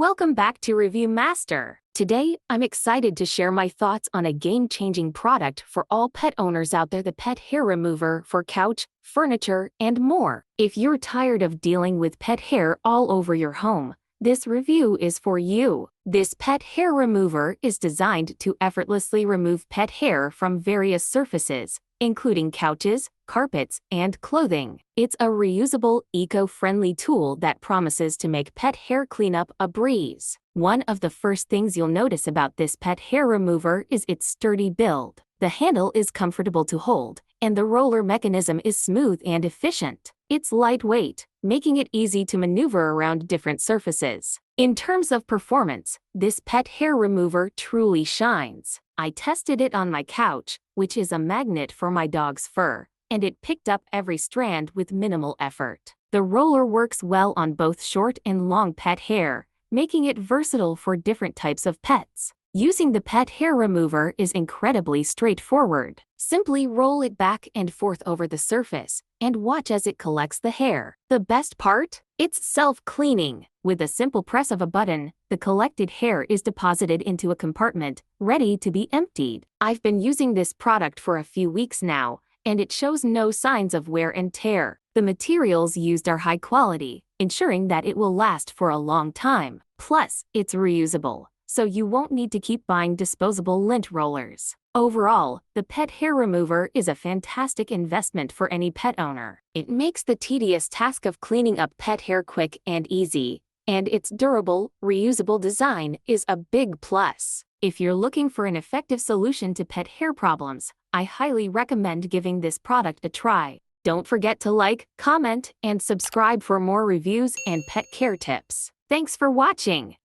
Welcome back to Review Master. Today, I'm excited to share my thoughts on a game-changing product for all pet owners out there: the pet hair remover for couch, furniture, and more. If you're tired of dealing with pet hair all over your home, this review is for you. This pet hair remover is designed to effortlessly remove pet hair from various surfaces, including couches, carpets, and clothing. It's a reusable, eco-friendly tool that promises to make pet hair cleanup a breeze. One of the first things you'll notice about this pet hair remover is its sturdy build. The handle is comfortable to hold, and the roller mechanism is smooth and efficient. It's lightweight, making it easy to maneuver around different surfaces. In terms of performance, this pet hair remover truly shines. I tested it on my couch, which is a magnet for my dog's fur, and it picked up every strand with minimal effort. The roller works well on both short and long pet hair, making it versatile for different types of pets. Using the pet hair remover is incredibly straightforward. Simply roll it back and forth over the surface, and watch as it collects the hair. The best part? It's self-cleaning. With a simple press of a button, the collected hair is deposited into a compartment, ready to be emptied. I've been using this product for a few weeks now, and it shows no signs of wear and tear. The materials used are high quality, ensuring that it will last for a long time. Plus, it's reusable, so you won't need to keep buying disposable lint rollers. Overall, the pet hair remover is a fantastic investment for any pet owner. It makes the tedious task of cleaning up pet hair quick and easy, and its durable, reusable design is a big plus. If you're looking for an effective solution to pet hair problems, I highly recommend giving this product a try. Don't forget to like, comment, and subscribe for more reviews and pet care tips. Thanks for watching.